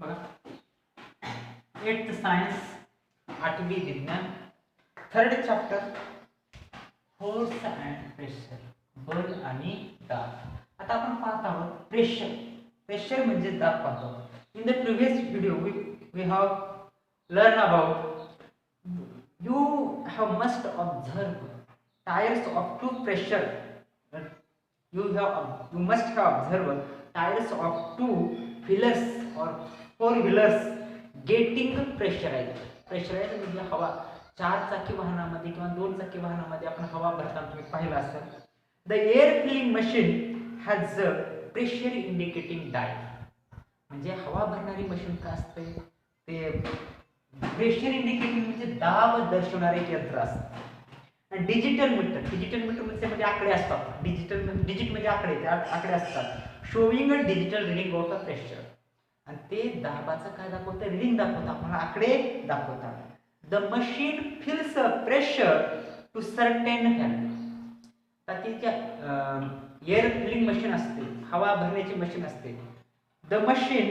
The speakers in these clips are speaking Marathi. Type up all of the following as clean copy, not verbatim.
बघा 8th सायन्स 8वी विज्ञान 3rd chapter force and pressure, बल आणि दाब। आता आपण पाहत आहोत प्रेशर। प्रेशर म्हणजे दाब पाहतो। In the previous video we have learn about you have must observe tyres of to pressure. You must have observed tires of two wheelers or four wheelers getting pressurized. Pressurized म्हणजे हवा। 4 चाकी वाहनामध्ये किंवा 2 चाकी वाहनामध्ये आपण हवा भरताना तुम्ही पाहिलं असेल। The air filling machine has a pressure indicating dial. म्हणजे हवा भरणारी मशीन काय असते ते प्रेशर इंडिकेटिंग म्हणजे दाब दर्शवणारे एक यंत्र असते। डिजिटल मीटर म्हणजे आकडे असतात। डिजिट म्हणजे आकडे, ते आकडे असतात showing a digital reading of a pressure. आणि ते दाबाचं काय दाखवतं, रिडिंग दाखवतं, आपल्याला आकडे दाखवतात। The machine fills a pressure to certain value. तर ती ज्या एअर फिलिंग मशीन असते, हवा भरण्याची मशीन असते, the machine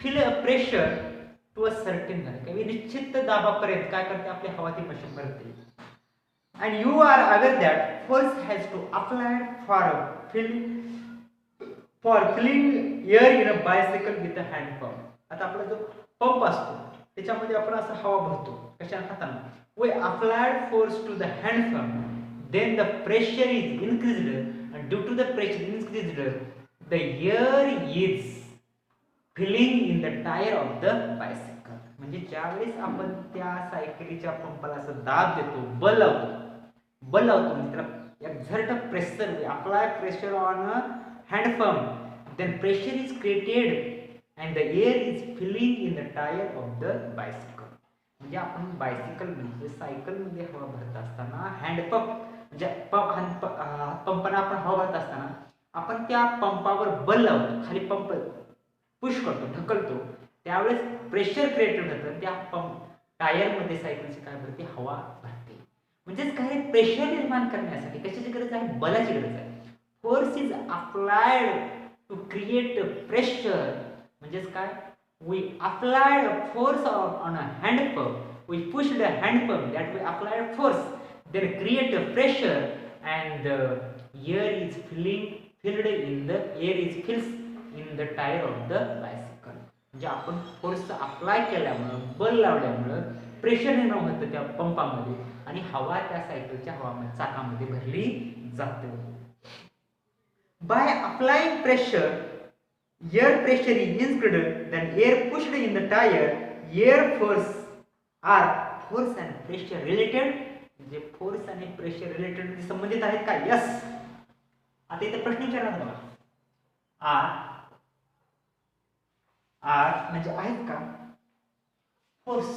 fill a pressure to a certain value, काही निश्चित दाबापर्यंत काय करते, आपली हवा ती मशीन भरते। And you are aware that force has to applied for filling air in a bicycle with a hand pump. आता आपला जो पंप असतो त्याच्यामध्ये आपण असं हवा भरतो कशाने, हाताने। We applied force to the hand pump, then the pressure is increased, and due to the pressure increased, the air is filling in the tire of the bicycle. म्हणजे ज्यावेळेस आपण त्या सायकलीच्या पंपाला असं दाब देतो, बल लावतो म्हणजे त्याला exert pressure, we apply pressure on a hand pump, then pressure is created and the air is filling in the tire of the bicycle. म्हणजे आपण बायसिकल म्हणजे सायकल मध्ये हवा भरत असताना हँड पंप म्हणजे पंपाने आपण हवा भरत असताना आपण त्या पंपावर बल लावतो, खाली पंप पुश करतो, ढकलतो, त्यावेळेस प्रेशर क्रिएटेड होतं, त्या पंप टायर मध्ये सायकलची काय भरते, हवा भरते। म्हणजेच काय, प्रेशर निर्माण करण्यासाठी कशाची गरज आहे, बलाची गरज आहे। Force is applied to create pressure, म्हणजेच काय, we applied force on a hand pump, we pushed a hand pump, that we applied force, then create a pressure and air is filled in the air is fills in the tyre of the bicycle. म्हणजे आपण फोर्स अप्लाय केल्यामुळं, बल लावल्यामुळं प्रेशर निर्माण होतं त्या पंपामध्ये आणि हवा त्या सायकलच्या हवामान चाकामध्ये भरली जाते। By applying pressure, air pressure is increased, then air pushed in the tire, air force are force and pressure related, म्हणजे फोर्स आणि प्रेशर रिलेटेड संबंधित आहेत का, यस। आता इथे प्रश्न विचारला बघा, आर म्हणजे आहेत का, फोर्स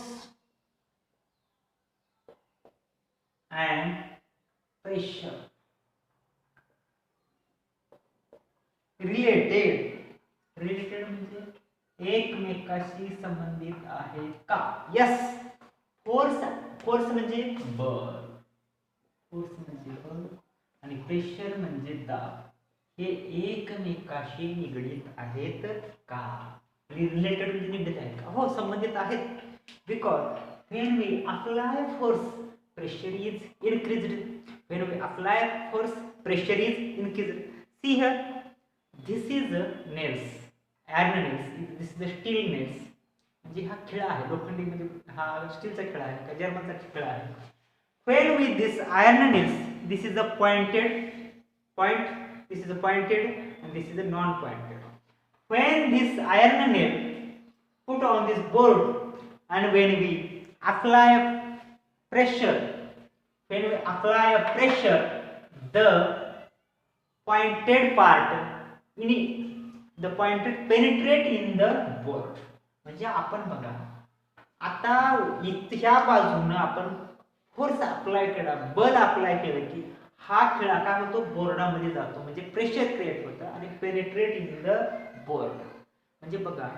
and pressure related म्हणजे एकमेकाशी संबंधित आहेत का, यस। फोर्स म्हणजे बल, आणि प्रेशर म्हणजे दाब, हे एकमेकाशी निगडीत आहेत का, रिलेटेड म्हणजे निगडीत आहेत का, हो संबंधित आहेत। Because when we apply force, pressure is increased, when we apply force, pressure is increased. See here, this is nails, iron nails, this is the steel nails, म्हणजे हा खिळा आहे लोखंडी, म्हणजे हा स्टीलचा खिळा आहे का जर्मनचा खिळा आहे। when with this iron nails, this is a pointed point, this is a pointed and this is a non pointed, when this iron nail put on this board and when we apply pressure, when we apply a pressure, the pointed part the pointed penetrate in the board. म्हणजे आपण बघा आता ह्या बाजूने आपण फोर्स अप्लाय केला, बल अप्लाय केलं की हा खिळा काय होतो, बोर्डामध्ये जातो, म्हणजे प्रेशर क्रिएट होतं आणि पेनिट्रेट इन द बोर्ड। म्हणजे बघा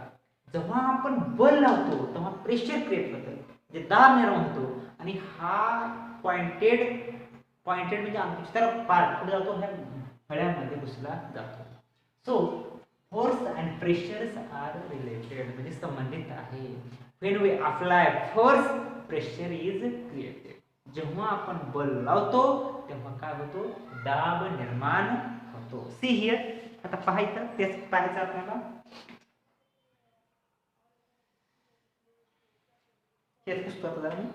जेव्हा आपण बल लावतो तेव्हा प्रेशर क्रिएट होतं, म्हणजे दाब निर्माण होतो, आणि हा पॉइंटेड म्हणजे आमच्या पार्ट पुढे जातो, ह्या खळ्यामध्ये घुसला जातो। So force and pressures are related, म्हणजे संबंधित आहे. When we apply force, pressure is created. जेव्हा आपण बल लावतो तेव्हा काय होतो, दाब निर्माण होतो. सी हिअर, आता पाहायचं तेच पाहायचं आपल्याला. हेच पुसतो आता जरा मी.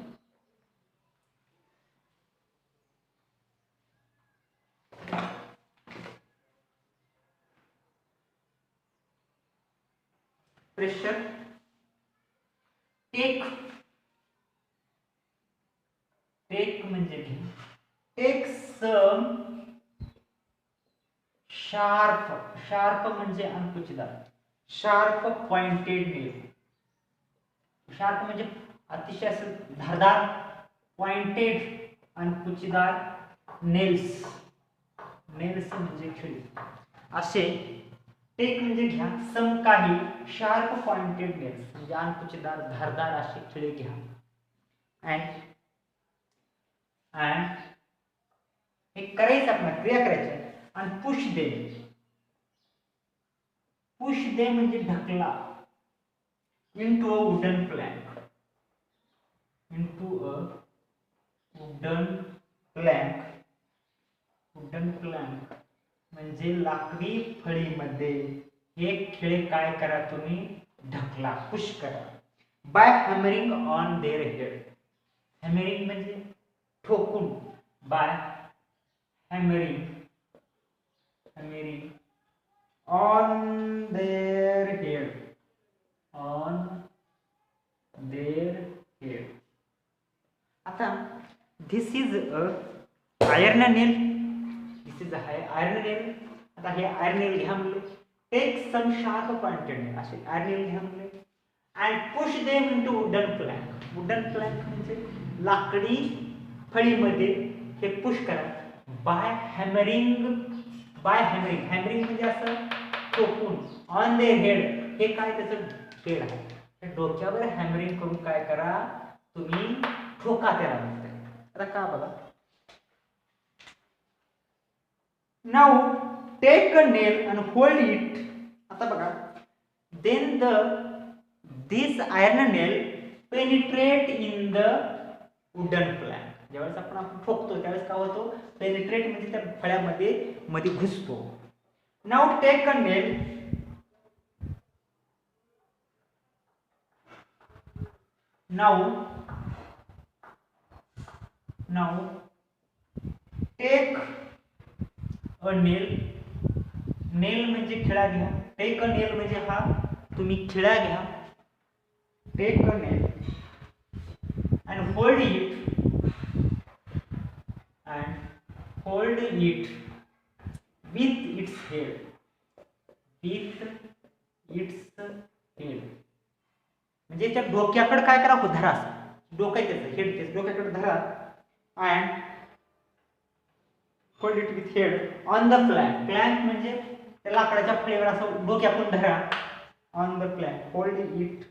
प्रेशर टेक, टेक म्हणजे घे, टेक सम शार्प, शार्प म्हणजे अंकुचदार, शार्प पॉइंटेड नेल. शार्प म्हणजे अतिशय असं धारदार, पॉइंटेड अंकुचदार नेल्स, नेल्स म्हणजे खिळी. असे टेक म्हणजे घ्या, सम काही शार्प पॉइंटेड नेल्स म्हणजे अंकुचदार धारदार असे खिळे घ्या. अँड हे करायचं, आपण क्रिया करायची आणि पुश दे, पुश दे म्हणजे ढकला, into a wooden plank, into a wooden plank, wooden plank म्हणजे लाकडी फळीमध्ये हे खिळे काय करा तुम्ही, ढकला, पुश करा. By hammering on their head, hammering म्हणजे ठोकून, by hammering, hammering on their head, on their head. आता this is a iron nail, this is a iron nail. आता हे iron nail घ्या म्हणले, take some sharp pointed nail, असे iron nail घ्या म्हणले and push them into wooden plank. wooden plank म्हणजे लाकडी फळीमध्ये हे पुश करा. By hammering, by hammering, hammering म्हणजे असं ठोकून, ऑन देअर हेड हे काय त्याचं हेड आहे, डोक्यावर हॅमरिंग करून काय करा तुम्ही, ठोका त्याला म्हणताय. आता का बघा, now take a nail and hold it. आता बघा, then this iron nail penetrate in the wooden plank. ज्यावेळेस आपण ठोकतो त्यावेळेस काय होतो, पेनिट्रेट म्हणजे त्या फळ्यामध्ये मध्ये घुसतो. Now take a nail, now take a nail, nail म्हणजे खिळा घ्या, take a nail म्हणजे हा तुम्ही खिळा घ्या, take a nail and hold it with its head, with its head म्हणजे त्या डोक्याकडे काय करा, धरा, डोकं त्याचं हेड, त्याचं डोक्याकडे धरा and hold it with head on the plank. Plank म्हणजे त्या लाकडाच्या फळीवर असं डोक्याकडून धरा, on the plank, hold it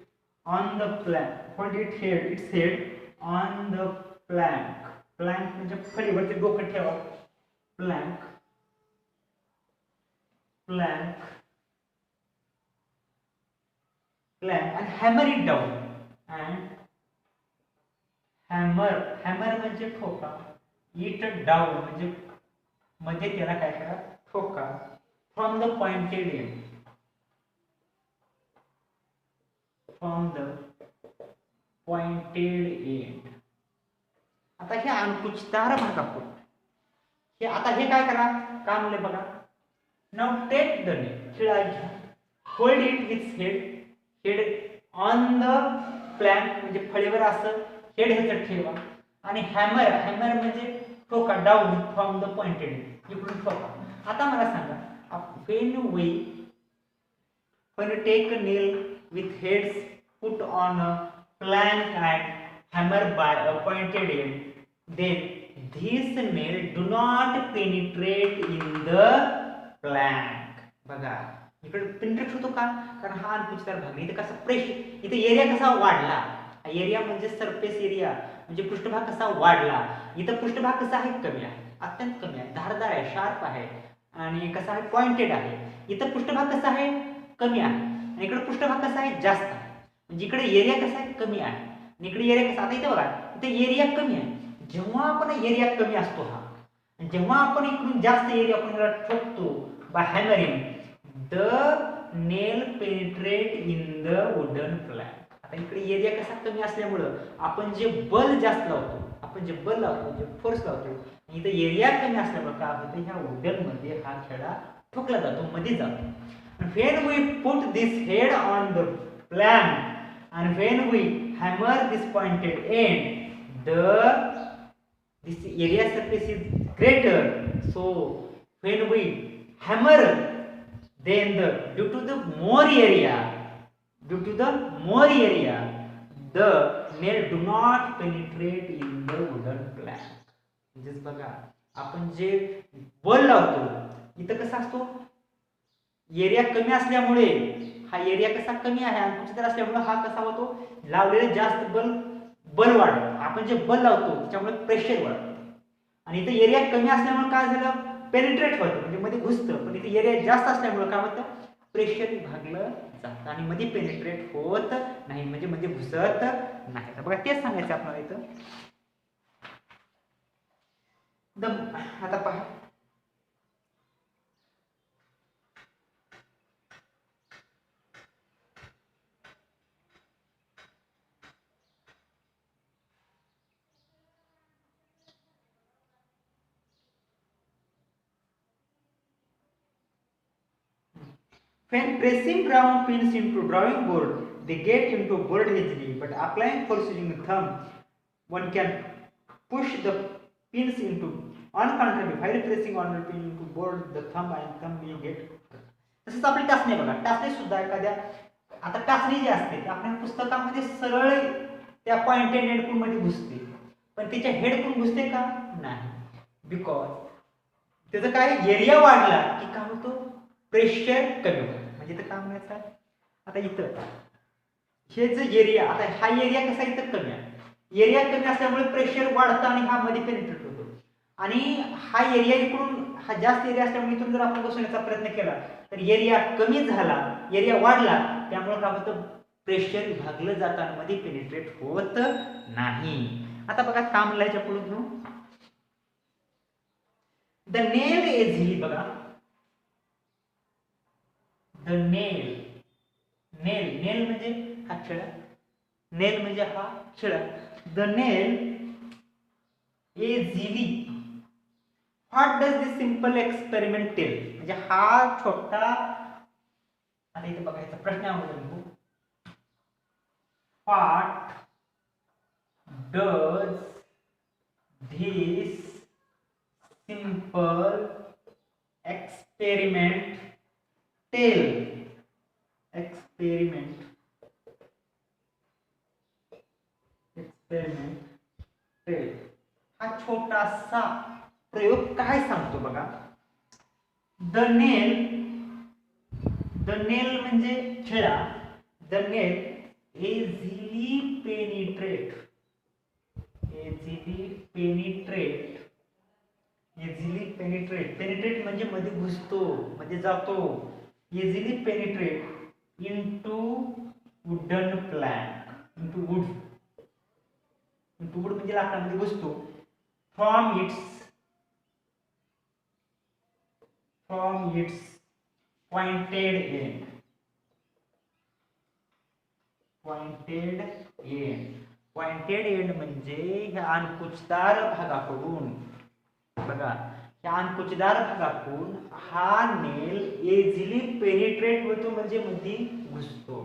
on the plank, hold it head, its head on the plank. Plank म्हणजे फळीवरती डोकं ठेवा, plank, plank, plank and hammer it down, and hammer म्हणजे ठोका, it down म्हणजे मध्ये त्याला काय करा, ठोका, from the pointed end, from the pointed end. आता हे अंकुचदार भागापूर हे, आता हे काय करा, काय म्हणले बघा, now take the nail, खिळा घ्या, hold it with head, head on the plank म्हणजे फळीवर असं हेड ह्याचं ठेवा, आणि हॅमर, हॅमर म्हणजे ठोका, डाऊन फ्रॉम द पॉइंटेड, इकडून ठोका. आता मला सांगा, when you take a nail with heads put on a plank and hammer by a pointed end, then this nail do not penetrate in the plank. बघा इकडे पेनिट्रेट होतो का, कारण हा अंकुचदार भाग, इथे कसा प्रेशर, इथे एरिया कसा वाढला, एरिया म्हणजे सरफेस एरिया म्हणजे पृष्ठभाग कसा वाढला, इथं पृष्ठभाग कसा आहे, कमी आहे, अत्यंत कमी आहे, धारदार आहे, शार्प आहे आणि कसा आहे, पॉइंटेड आहे. इथं पृष्ठभाग कसा आहे, कमी आहे आणि इकडे पृष्ठभाग कसा आहे जास्त आहे. म्हणजे इकडे एरिया कसा आहे कमी आहे आणि इकडे एरिया कसा, आता इथे बघा इथे एरिया कमी आहे. जेव्हा आपण एरिया कमी असतो हा, जेव्हा आपण इकडून जास्त एरिया आपण याला ठोकतो by hammering, the nail penetrate in the wooden plank. आता इकडे एरिया कसा कमी असल्यामुळं आपण जे बल जास्त लावतो, आपण जे बल लावतो, जे फोर्स लावतो, इथे एरिया कमी असल्यामुळे काय होतं, ह्या वुडन मध्ये हा खेळा ठोकला जातो, मध्ये जातो. And when we put this head on the plank and when we hammer this pointed end, this area surface is greater. So when we hammer, then due to the more area, the nail do not penetrate in the wooden plank. म्हणजेच बघा आपण जे बल लावतो इथं कसा असतो, एरिया कमी असल्यामुळे हा एरिया कसा कमी आहे आणि कुठे असल्यामुळे हा कसा होतो, लावलेले जास्त बल वाढतं. आपण जे बल लावतो त्याच्यामुळे प्रेशर वाढतं आणि इथे एरिया कमी असल्यामुळे काय झालं, पेनिट्रेट होतं म्हणजे मध्ये घुसतं. पण इथे एरिया जास्त असल्यामुळे काय होतं, प्रेशर विभागलं जातं आणि मध्ये पेनिट्रेट होत नाही, म्हणजे मध्ये घुसत नाही. तर बघा तेच सांगायचं आपल्याला इथं. आता पहा when pressing round pins into drawing board, they get into board easily, but applying force using the thumb, one can push the pins into. On contrary, while pressing on the pin into board, the thumb will get. तसंच आपली टाचणी बघा, टाचणी सुद्धा एखाद्या, आता टाचणी जी असते आपल्या पुस्तकामध्ये सरळ त्या पॉइंटेड हेडपून मध्ये घुसते, पण त्याच्या हेडपून घुसते का नाही, बिकॉज त्याचा काय एरिया वाढला की काय होतो, प्रेशर कमी होतं. म्हणजे इथं काय म्हणायचं आहे, आता इथं हे जे एरिया, आता हा एरिया कसा इथं कमी आहे, एरिया कमी असल्यामुळे प्रेशर वाढतं आणि हा मध्ये पेनिट्रेट होतो. आणि हा एरिया इकडून हा जास्त एरिया असल्यामुळे इथून जर आपण घुसण्याचा प्रयत्न केला तर एरिया कमी झाला, एरिया वाढला, त्यामुळे काय होतं, प्रेशर विभागलं जातं आणि मध्ये पेनिट्रेट होत नाही. आता बघा काय म्हणलं याच्या पुढे घेऊ, द नेल इझिली, बघा द नेल, नेल म्हणजे हा खिळा, नेल म्हणजे हा खिळा. The nail easily, what does this simple experiment tell, म्हणजे हा छोटा, आता इथे बघायचा प्रश्नामध्ये लिहू, what does this simple experiment tell, experiment tell, हा छोटासा प्रयोग काय सांगतो बघा. द नेल म्हणजे खिळा, the nail easily penetrate, penetrate म्हणजे मध्ये घुसतो, मध्ये जातो, easily penetrate into wooden plank, into would म्हणजे लाकडामध्ये घुसतो, from its pointed end, pointed end म्हणजे ह्या अंकुचदार भागाकडून, बघा ह्या अंकुचदार भागाकडून हा नेल इझिली पेनिट्रेट होतो म्हणजे मध्ये घुसतो.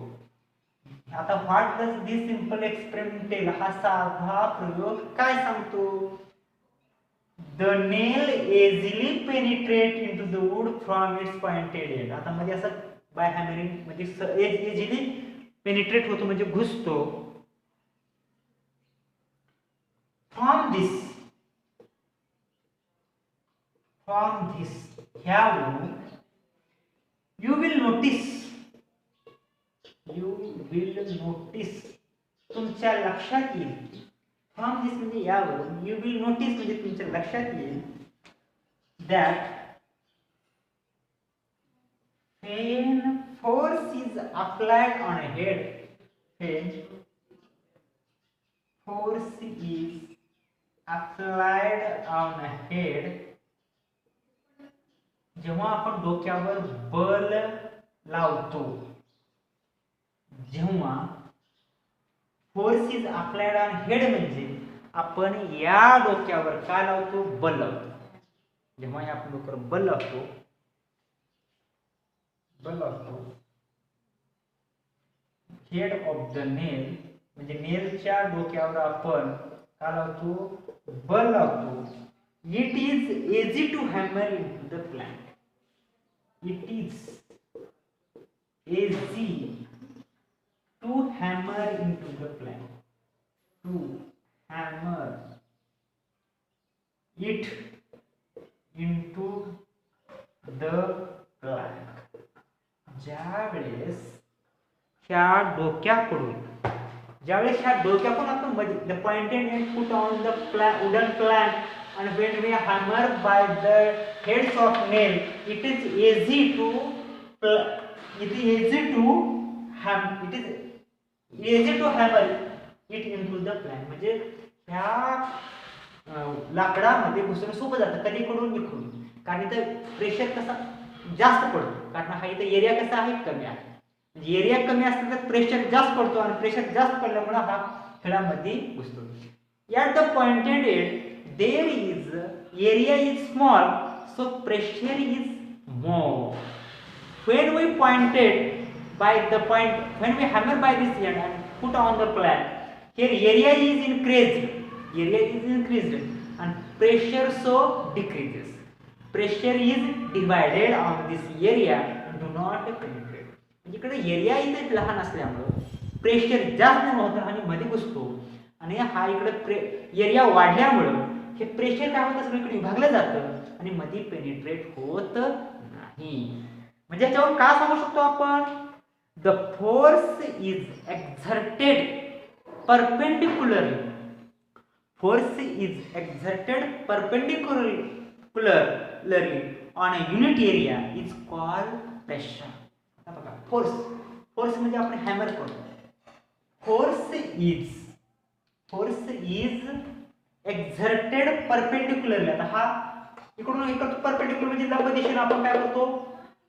आता what does this simple experiment tell, हा साधा प्रयोग काय सांगतो, the nail easily penetrate into the wood from its pointed end. आता मध्ये असं बाय हॅमरिंग म्हणजे इझिली पेनिट्रेट होतो म्हणजे घुसतो. फ्रॉम दिस ह्यावरून you will notice, तुमच्या लक्षात येईल, फ्रॉम दिस म्हणजे यावरून, you will notice म्हणजे तुमच्या लक्षात येईल, that when force is applied on a head, force is applied on a head, जेव्हा आपण डोक्यावर बल लावतो, जेव्हा force is applied on head म्हणजे आपण या डोक्यावर काय लावतो, बल लावतो. जेव्हा आपण डोक्यावर बल लावतो, हेड ऑफ द नेल म्हणजे नेलच्या डोक्यावर आपण काय लावतो, बल लावतो. It is easy to hammer into the plank. It is easy to hammer into the plank. To hammer it into the plank. ज्यावेळेस ह्या डोक्याकडून आपण the pointed end put on the wooden plank, and when we hammer by the heads of nail, it is easy to hammer it into the plank. म्हणजे ह्या लाकडामध्ये घुसणं सोपं जातं, कधीकडून इकडून, कारण इथं प्रेशर कसा जास्त पडतो, कारण हा इथं एरिया कसा आहे, कमी आहे. म्हणजे एरिया कमी असलं तर प्रेशर जास्त पडतो, आणि प्रेशर जास्त पडल्यामुळे हा खेळामध्ये घुसतो. At the pointed end there is area is small, so pressure is more. When we hammer by this end and put on the plank, here area is increased and pressure so decreases. Pressure is divided on this area and do not penetrate. म्हणजे इकडे एरिया इथे लहान असल्यामुळे प्रेशर जास्त होतं आणि मध्ये घुसतो, आणि हा इकडे एरिया वाढल्यामुळे हे प्रेशर काय होतं, सगळीकडे विभागलं जातं आणि मध्ये पेनिट्रेट होत नाही. म्हणजे याच्यावर काय सांगू शकतो आपण, the force is exerted perpendicularly. Force is exerted perpendicularly on a unit area is called pressure. बघा, फोर्स म्हणजे आपण हॅमर करतो. Force is exerted perpendicularly. आता हा इकडून परपेंडिक्युलर म्हणजे लंब दिशेने आपण काय करतो,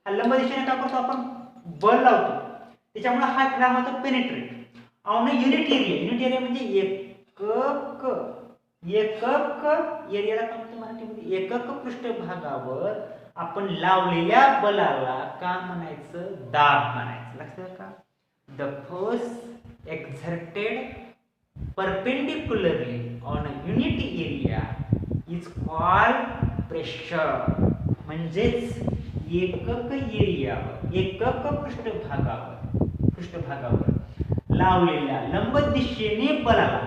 लंब दिशेने काय करतो, आपण बल लावतो, त्याच्यामुळे हा खेळा होतो penetrate on a unit area म्हणजे एकक एरियाला काय म्हणतो मराठीमध्ये, एकक पृष्ठभागावर आपण लावलेल्या बलाला का म्हणायचं, दाब म्हणायचं. लक्षात का, the force exerted perpendicularly on a unit area is called pressure. म्हणजेच एकक एरियावर, एकक पृष्ठभागावर लावलेल्या लंब दिशेतील बलाला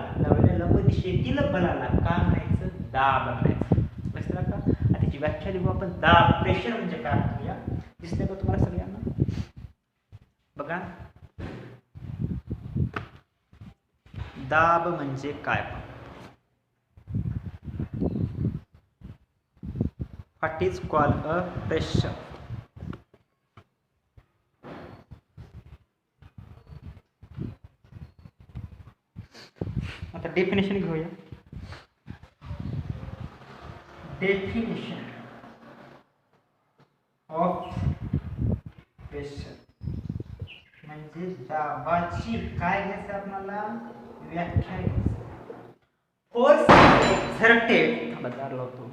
काय म्हणायचं, दाब म्हणायचं. लक्षात का, त्याची व्याख्या लिहू आपण. दाब, प्रेशर म्हणजे काय म्हणूया, दिसतंय का तुम्हाला सगळ्यांना. बघा, दाब म्हणजे काय, what is called a pressure. आता डेफिनेशन घेऊया. डेफिनेशन ऑफ प्रेशर म्हणजे दाबाची काय घ्यायचं आपल्याला, व्याख्या घ्यायची. फोर्स एक्झर्टेड, बदल होतो.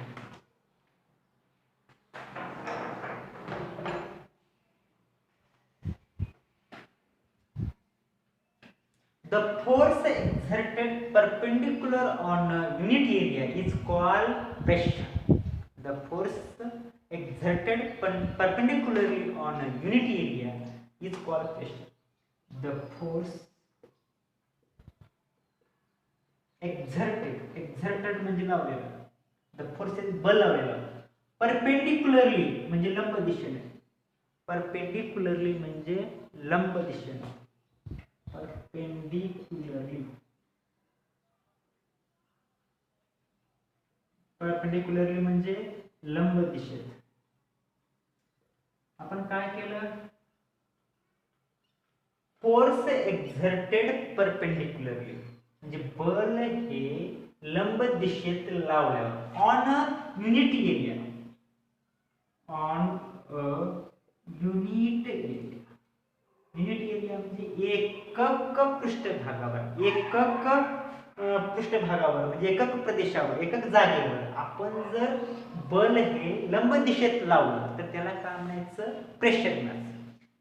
The force exerted perpendicular on a unit area is called pressure. The force exerted perpendicularly on a unit area is called pressure. The force exerted म्हणजे लावलेला, the force is बल लावलेला. Perpendicularly म्हणजे लंब दिशेने, perpendicularly म्हणजे लंब दिशेने, परपेंडिक्युलरली म्हणजे लंब दिशेत. आपण काय केलं, फोर्स एक्झर्टेड परपेंडिक्युलरली, म्हणजे बल हे लंब दिशेत लावल्यावर on a unit area, on a unit area, unit area म्हणजे एकक पृष्ठभागावर, एकक पृष्ठभागावर म्हणजे एकक प्रदेशावर, एकक जागेवर आपण जर बल हे लंब दिशेत लावलं तर त्याला काय म्हणायचं, प्रेशर म्हणायचं.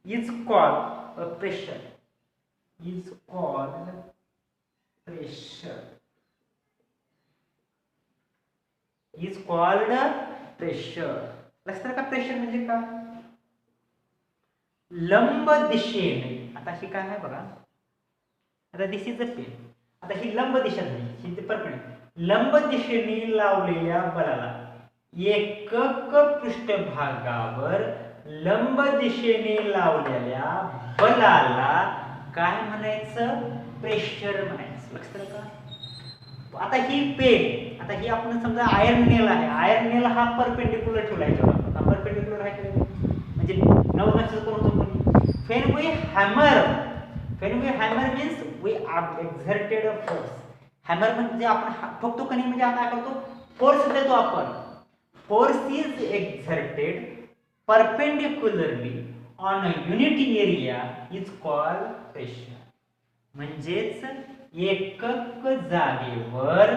Is called pressure, is called pressure, is called pressure. लक्षात का प्रेशर म्हणजे काय, लंब दिशेने. आता ही काय आहे बघा, आता दिस इज अ पेन, आता ही लंब दिशा झाली, ही ते परपेंडिक्युलर, लंब दिशेने लावलेल्या बलाला एकक पृष्ठभागावर लंब दिशेने लावलेल्या बलाला काय म्हणायचं, प्रेशर म्हणायचं. लक्षात का. आता ही पेन, आता ही आपण समजा आयर्न नेल आहे, आयर्न नेल हा परपेंडिक्युलर ठेवला आहे, हा परपेंडिक्युलर आहे म्हणजे नवनाचं कोण होतं कोणी. when we hammer, when we hammer means we exerted a force. Hammer म्हणजे आपण ठोकतो कणी, म्हणजे आपण काय करतो, फोर्स देतो आपण. Force is exerted perpendicularly on a unit area is called pressure. म्हणजेच एकक जागेवर